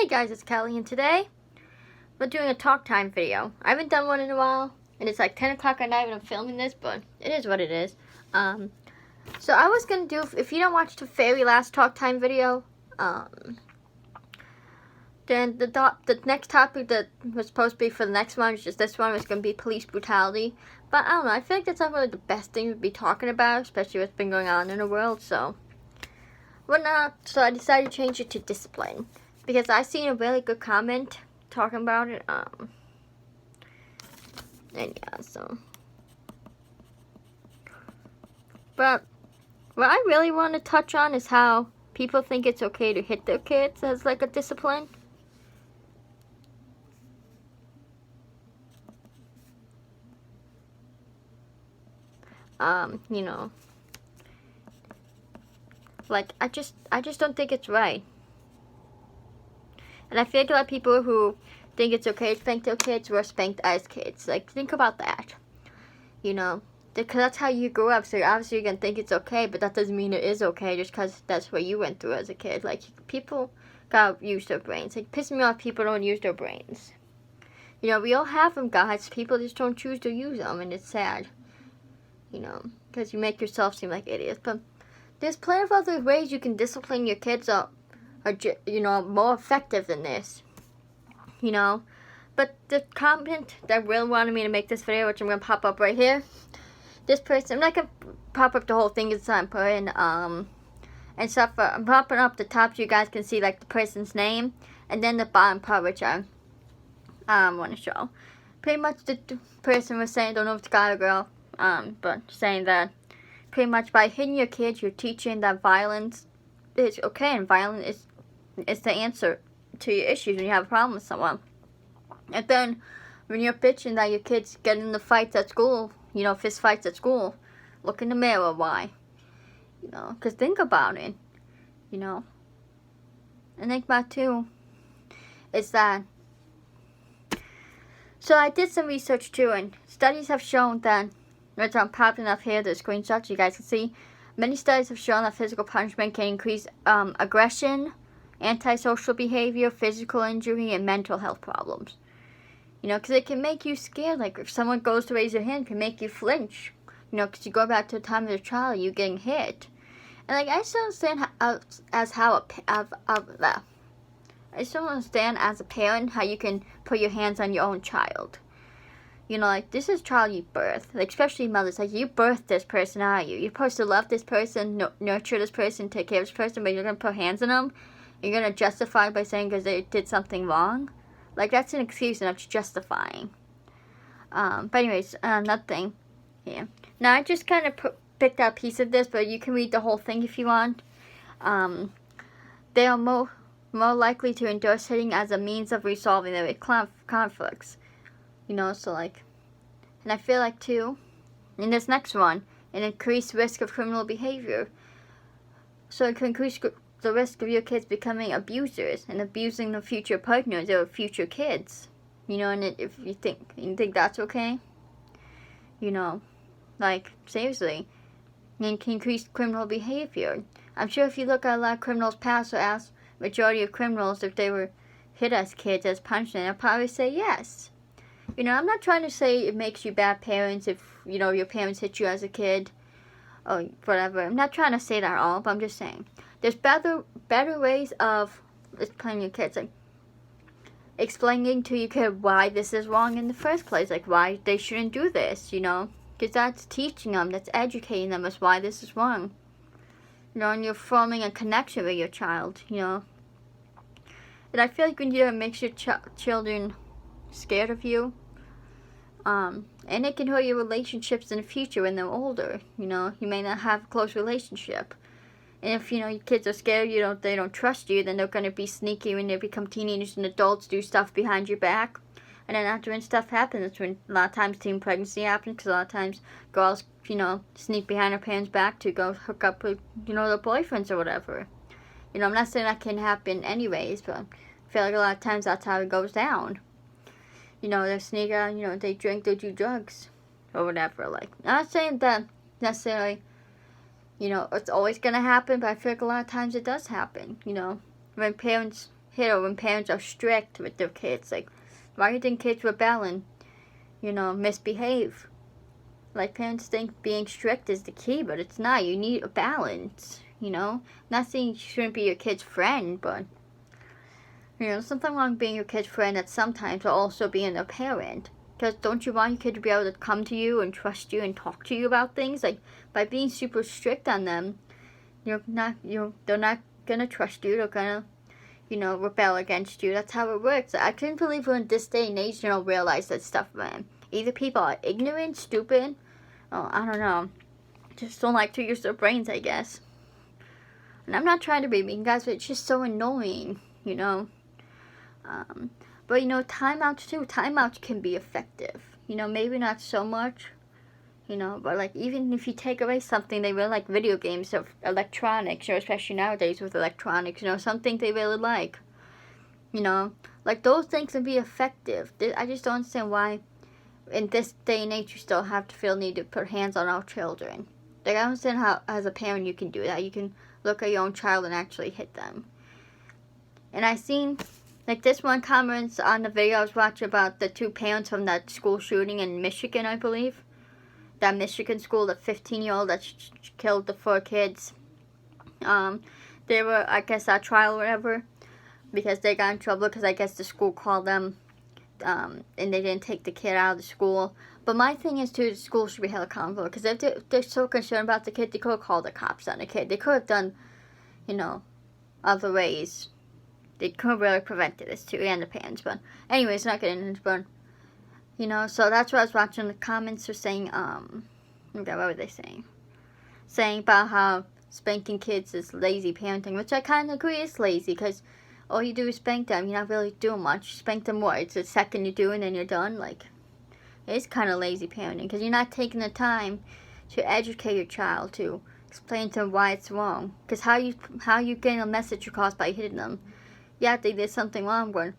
guys, it's Kelly, and today we're doing a talk time video. I haven't done one in a while, and it's like 10 o'clock at night when I'm filming this, but it is what it is. So I was going to do, if you don't watch the very last talk time video, then the next topic that was supposed to be for the next one, which is this one, was going to be police brutality. But I don't know, I feel like that's not really the best thing to be talking about, especially what's been going on in the world, so I decided to change it to discipline. Because I seen a really good comment talking about it, and yeah, so. But what I really want to touch on is how people think it's okay to hit their kids as like a discipline. You know, like I just don't think it's right. And I feel like a lot of people who think it's okay to spank their kids were spanked as kids. Like, think about that. You know, because that's how you grew up. So obviously you're going to think it's okay, but that doesn't mean it is okay just because that's what you went through as a kid. Like, people gotta use their brains. Like, pissing me off, people don't use their brains. You know, we all have them, guys. People just don't choose to use them, and it's sad. You know, because you make yourself seem like idiots. But there's plenty of other ways you can discipline your kids up. Are, you know, more effective than this, you know. But the comment that really wanted me to make this video, which I'm gonna pop up right here, this person, I'm not gonna pop up the whole thing this time, put in and stuff. I'm popping up the top so you guys can see like the person's name, and then the bottom part, which I want to show. Pretty much the person was saying, don't know if it's a guy or girl, but saying that pretty much by hitting your kids, you're teaching that violence is okay, and violence is the answer to your issues when you have a problem with someone. And then when you're bitching that your kids get in the fights at school, you know, fist fights at school, look in the mirror. Why? You know, because think about it, you know. And think about too is that, so I did some research too, and studies have shown that, which I'm popping up here, the screenshots you guys can see. Many studies have shown that physical punishment can increase aggression, antisocial behavior, physical injury, and mental health problems. You know, because it can make you scared. Like, if someone goes to raise their hand, it can make you flinch. You know, because you go back to the time of the child, you getting hit. And, like, I just don't understand I just don't understand as a parent how you can put your hands on your own child. You know, like, this is child you birth. Like, especially mothers. Like, you birthed this person, are you? You're supposed to love this person, nurture this person, take care of this person, but you're going to put hands on them? You're going to justify by saying because they did something wrong? Like, that's an excuse and that's justifying. But anyways, nothing here. Now, I just kind of picked out a piece of this, but you can read the whole thing if you want. They are more likely to endorse hitting as a means of resolving their conflicts. You know, so like, and I feel like too, in this next one, an increased risk of criminal behavior. So it can increase the risk of your kids becoming abusers and abusing the future partners or future kids. You know, and if you think that's okay, you know, like, seriously, and can increase criminal behavior. I'm sure if you look at a lot of criminals' past, or ask majority of criminals if they were hit as kids as punishment, they'll probably say yes. You know, I'm not trying to say it makes you bad parents if, you know, your parents hit you as a kid or whatever. I'm not trying to say that at all, but I'm just saying. There's better ways of explaining your kids. Like, explaining to your kid why this is wrong in the first place. Like, why they shouldn't do this, you know. Because that's teaching them, that's educating them as why this is wrong. You know, and you're forming a connection with your child, you know. And I feel like when you make your children scared of you, and it can hurt your relationships in the future when they're older. You know, you may not have a close relationship, and if, you know, your kids are scared, they don't trust you, then they're going to be sneaky when they become teenagers and adults, do stuff behind your back, and then after when stuff happens, that's when a lot of times teen pregnancy happens, because a lot of times girls, you know, sneak behind their parents' back to go hook up with, you know, their boyfriends or whatever. You know, I'm not saying that can happen anyways, but I feel like a lot of times that's how it goes down. You know, they sneak out, you know, they drink, they do drugs, or whatever. Like, I'm not saying that necessarily, you know, it's always going to happen, but I feel like a lot of times it does happen, you know. When parents hit, or when parents are strict with their kids. Like, why do you think kids rebel and, misbehave? Like, parents think being strict is the key, but it's not. You need a balance, Not saying you shouldn't be your kid's friend, but, something wrong being your kid's friend at sometimes, but also being a parent. Because don't you want your kid to be able to come to you and trust you and talk to you about things? Like, by being super strict on them, they're not gonna trust you. They're gonna, rebel against you. That's how it works. I couldn't believe we're in this day and age, realize that stuff, man. Either people are ignorant, stupid, I don't know, just don't like to use their brains, I guess. And I'm not trying to be mean, guys, but it's just so annoying, But, timeouts too. Timeouts can be effective. Maybe not so much, but, like, even if you take away something they really like, video games or electronics, especially nowadays with electronics, something they really like, like, those things can be effective. I just don't understand why, in this day and age, you still have to feel need to put hands on our children. Like, I don't understand how, as a parent, you can do that. You can look at your own child and actually hit them. And I seen, like, this one comments on the video I was watching about the 2 parents from that school shooting in Michigan, I believe. That Michigan school, the 15-year-old that killed the 4 kids. They were, I guess, at trial or whatever, because they got in trouble because I guess the school called them, and they didn't take the kid out of the school. But my thing is, too, the school should be held accountable, because if they're so concerned about the kid, they could have called the cops on the kid. They could have done, other ways. They could have really prevented this, too, and the parents. But anyways, not getting into it, but, so that's what I was watching. The comments were saying, okay, what were they saying? Saying about how spanking kids is lazy parenting, which I kind of agree is lazy, because all you do is spank them. You're not really doing much. Spank them what? It's a second you do and then you're done? Like, it's kind of lazy parenting, because you're not taking the time to educate your child, to explain to them why it's wrong. Because how you getting a message across by hitting them? Yeah, they did something wrong, but,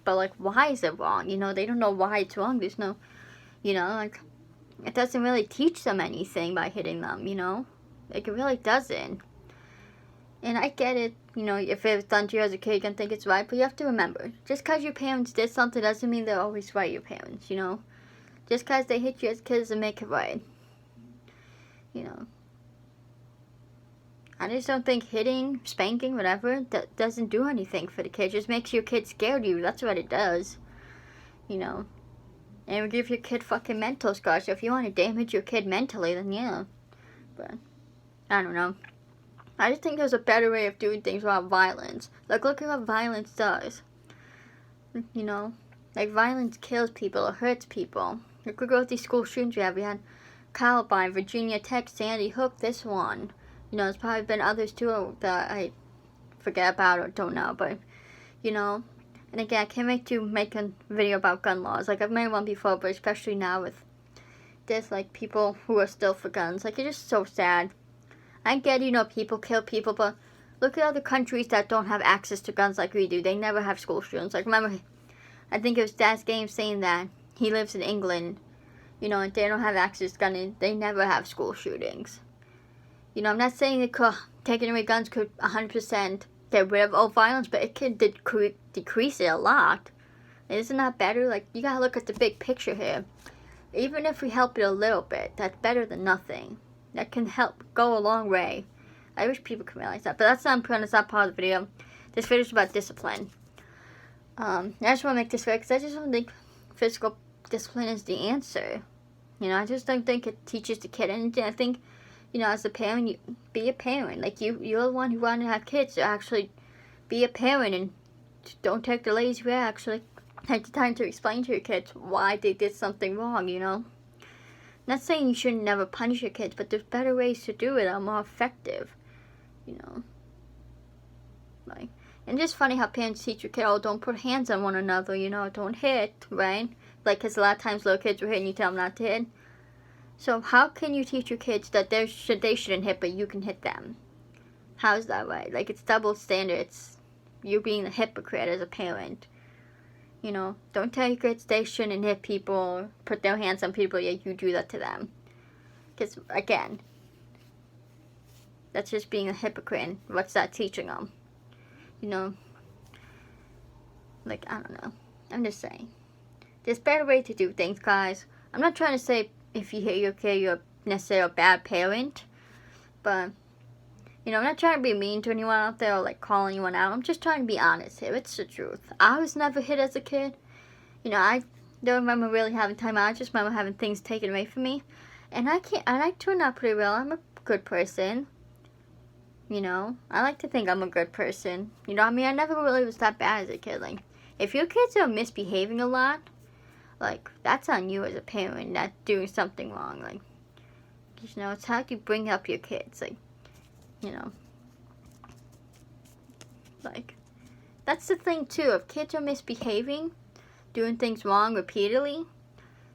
but, like, why is it wrong? They don't know why it's wrong. There's no, like, it doesn't really teach them anything by hitting them, Like, it really doesn't. And I get it, if it was done to you as a kid, you can think it's right, but you have to remember, just because your parents did something doesn't mean they're always right, your parents, Just because they hit you as kids doesn't make it right, I just don't think hitting, spanking, whatever, that doesn't do anything for the kid. It just makes your kid scared of you. That's what it does. And it will give your kid fucking mental scars. So if you want to damage your kid mentally, then yeah. But, I don't know. I just think there's a better way of doing things without violence. Like, look at what violence does. Like, violence kills people, it hurts people. Look at these school shootings we have. We had Columbine, Virginia Tech, Sandy Hook, this one. There's probably been others too that I forget about or don't know, but, and again, I can't wait to make a video about gun laws. Like, I've made one before, but especially now with this, like, people who are still for guns. Like, it's just so sad. I get, people kill people, but look at other countries that don't have access to guns like we do. They never have school shootings. Like, remember, I think it was Dad's Game saying that he lives in England, and they don't have access to guns. They never have school shootings. I'm not saying that taking away guns could 100% get rid of all violence, but it could decrease it a lot. And isn't that better? Like, you gotta look at the big picture here. Even if we help it a little bit, that's better than nothing. That can help go a long way. I wish people could realize that, but that's not important. It's not part of the video. This video is about discipline. I just want to make this video because I just don't think physical discipline is the answer. I just don't think it teaches the kid anything. I think, as a parent, you be a parent. Like, you're the one who want to have kids, so actually be a parent and don't take the lazy way. Actually take the time to explain to your kids why they did something wrong, Not saying you should never punish your kids, but there's better ways to do it that are more effective, Like, and it's just funny how parents teach your kid, oh, don't put hands on one another, don't hit, right? Like, because a lot of times little kids will hit and you tell them not to hit. So how can you teach your kids that they shouldn't hit, but you can hit them? How is that right? Like, it's double standards. You're being a hypocrite as a parent. Don't tell your kids they shouldn't hit people, put their hands on people, yet you do that to them. Because, again, that's just being a hypocrite. And what's that teaching them? You know, like, I don't know. I'm just saying. There's better way to do things, guys. I'm not trying to say if you hit your kid, you're necessarily a bad parent. But, you know, I'm not trying to be mean to anyone out there or, like, calling anyone out. I'm just trying to be honest here. It's the truth. I was never hit as a kid. You know, I don't remember really having time out. I just remember having things taken away from me. And I turned out pretty well. I'm a good person. You know, I like to think I'm a good person. You know, I mean, I never really was that bad as a kid. Like, if your kids are misbehaving a lot, like, that's on you as a parent, not doing something wrong. Like, you know, it's how you bring up your kids. Like, you know, like, that's the thing, too. If kids are misbehaving, doing things wrong repeatedly,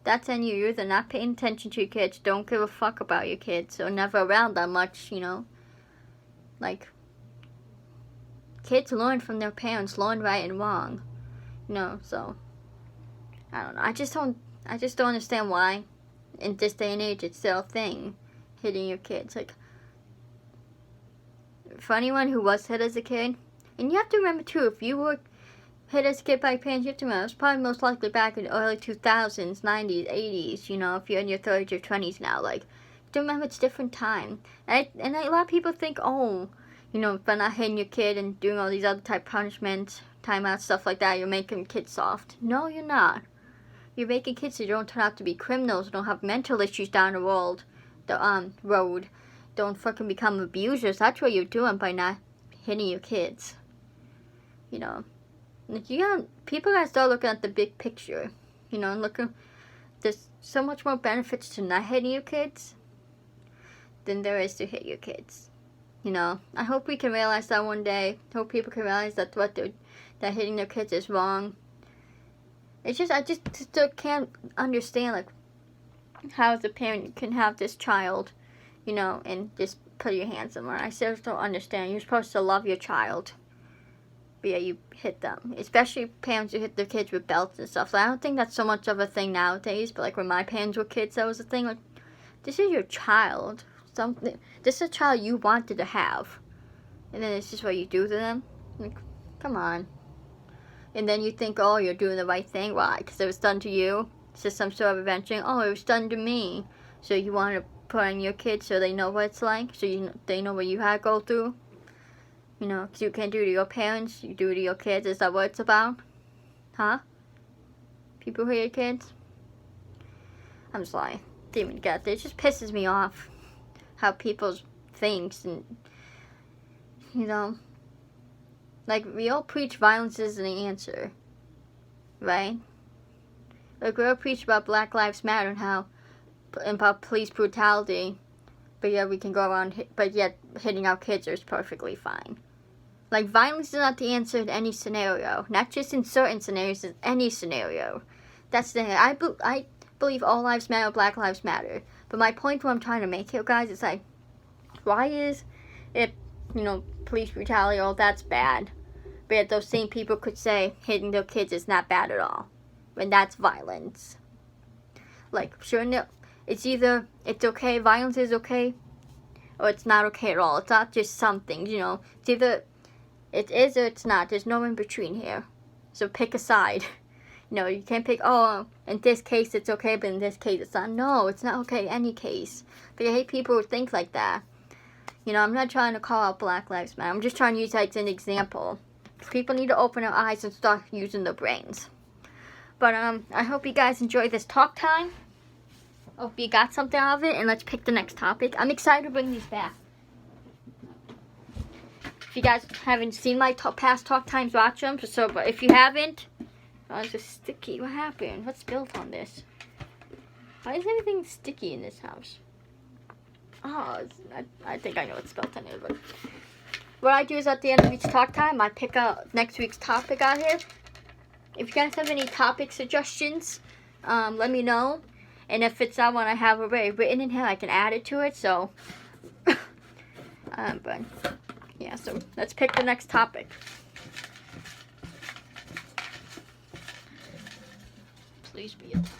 that's on you. You're either not paying attention to your kids, don't give a fuck about your kids, or never around that much, you know. Like, kids learn from their parents, learn right and wrong. You know, so, I don't know. I just don't understand why, in this day and age, it's still a thing, hitting your kids. Like, for anyone who was hit as a kid, and you have to remember, too, if you were hit as a kid by your parents, you have to remember, it was probably most likely back in the early 2000s, 90s, 80s, you know, if you're in your 30s or 20s now, like, do remember it's a different time. And a lot of people think, oh, you know, by not hitting your kid and doing all these other type punishments, timeouts, stuff like that, you're making kids soft. No, you're not. You're making kids who don't turn out to be criminals, don't have mental issues down the road, don't fucking become abusers. That's what you're doing by not hitting your kids. You know, like, people gotta start looking at the big picture. You know, and there's so much more benefits to not hitting your kids than there is to hit your kids. You know, I hope we can realize that one day. I hope people can realize that that hitting their kids is wrong. It's just, I just still can't understand, like, how as a parent you can have this child, you know, and just put your hands on them. I still don't understand. You're supposed to love your child, but yeah, you hit them. Especially parents who hit their kids with belts and stuff. Like, I don't think that's so much of a thing nowadays, but like when my parents were kids, that was a thing. Like, this is your child. This is a child you wanted to have, and then it's just what you do to them. Like, come on. And then you think, oh, you're doing the right thing. Why? Because it was done to you. It's just some sort of avenging. Oh, it was done to me. So you want to put on your kids so they know what it's like. So they know what you had to go through. You know, because you can't do it to your parents. You do it to your kids. Is that what it's about? Huh? People hate your kids? I'm just lying. Didn't even get it. It just pisses me off how people think, and, you know, like, we all preach violence isn't the answer, right? Like, we all preach about Black Lives Matter and about police brutality, but yet we can go around, but yet hitting our kids is perfectly fine. Like, violence is not the answer in any scenario, not just in certain scenarios, in any scenario. That's the thing. I believe all lives matter, Black Lives Matter. But my point what I'm trying to make here, guys, is like, why is it, you know, police brutality, oh, that's bad. But yet those same people could say hitting their kids is not bad at all. When that's violence. Like, sure, no, it's either, it's okay, violence is okay, or it's not okay at all. It's not just some things, you know. It's either, it is or it's not. There's no in between here. So pick a side. You know, you can't pick, oh, in this case it's okay, but in this case it's not. No, it's not okay in any case. But I hate people who think like that. You know, I'm not trying to call out Black Lives Matter. I'm just trying to use that as an example. People need to open their eyes and start using their brains. But, I hope you guys enjoyed this talk time. Hope you got something out of it, and let's pick the next topic. I'm excited to bring these back. If you guys haven't seen my past talk times, watch them. So, but if you haven't, oh, it's just sticky. What happened? What's built on this? Why is everything sticky in this house? Oh, I think I know what's built on it. But what I do is at the end of each talk time, I pick out next week's topic out here. If you guys have any topic suggestions, let me know. And if it's not one I have already written in here, I can add it to it. So, but yeah, so let's pick the next topic. Please be a topic.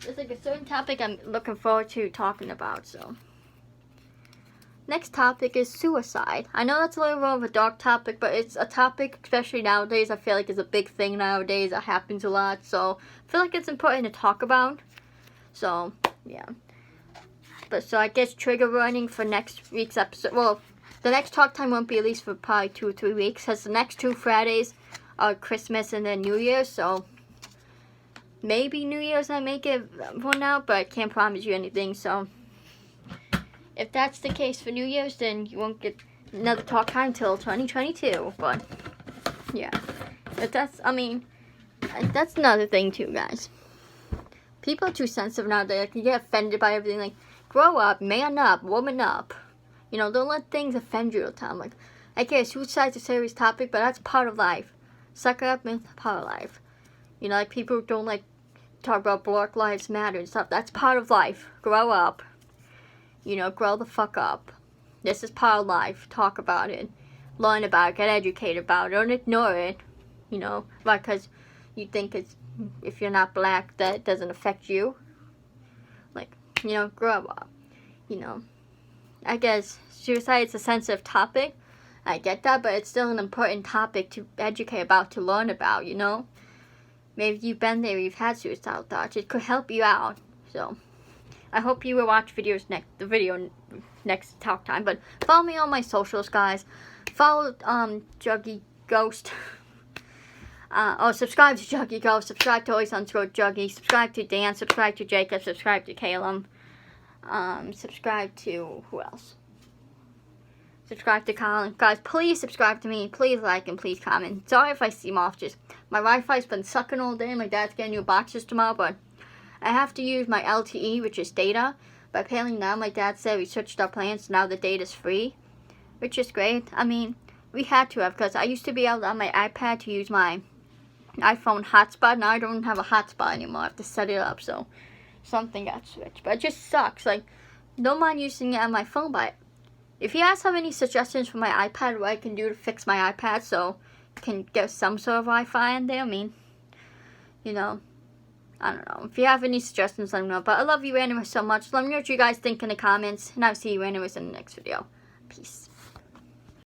There's like a certain topic I'm looking forward to talking about, so. next topic is suicide. I know that's a little more of a dark topic, but it's a topic, especially nowadays, I feel like it's a big thing nowadays. It happens a lot, so I feel like it's important to talk about. So, yeah. But so I guess trigger warning for next week's episode. Well, the next talk time won't be released for probably 2 or 3 weeks, because the next 2 Fridays are Christmas and then New Year's, so maybe New Year's I make it one out, but I can't promise you anything, so if that's the case for New Year's, then you won't get another talk time till 2022, but yeah. But that's, I mean, that's another thing too, guys. People are too sensitive nowadays. Like, you get offended by everything, like, grow up, man up, woman up. You know, don't let things offend you all the time. Like, okay, suicide's a serious topic, but that's part of life. Suck it up, and part of life. You know, like, people don't, like, talk about Black Lives Matter and stuff. That's part of life. Grow up. You know, grow the fuck up. This is part of life. Talk about it. Learn about it. Get educated about it. Don't ignore it. You know, because you think it's, if you're not black, that it doesn't affect you. Like, you know, grow up. You know, I guess suicide is a sensitive topic. I get that, but it's still an important topic to educate about, to learn about, you know. Maybe you've been there, you've had suicidal thoughts. It could help you out. So, I hope you will watch the video next talk time. But follow me on my socials, guys. Follow Juggy Ghost. Subscribe to Juggy Ghost. Subscribe to Always_Juggy. Subscribe to Dan. Subscribe to Jacob. Subscribe to Caleb. Subscribe to who else? Subscribe to Colin. Guys, please subscribe to me. Please like and please comment. Sorry if I seem off. Just my Wi-Fi's been sucking all day. My dad's getting new boxes tomorrow, but I have to use my LTE, which is data. But apparently now my dad said we switched our plans. So now the data's free, which is great. I mean, we had to have, because I used to be able to, on my iPad, to use my iPhone hotspot. Now I don't have a hotspot anymore. I have to set it up, so something got switched. But it just sucks. Like, don't mind using it on my phone, but if you guys have any suggestions for my iPad, what I can do to fix my iPad so I can get some sort of Wi-Fi in there, I mean, you know, I don't know. If you have any suggestions, let me know. But I love you randomers so much. Let me know what you guys think in the comments, and I'll see you randomers in the next video. Peace.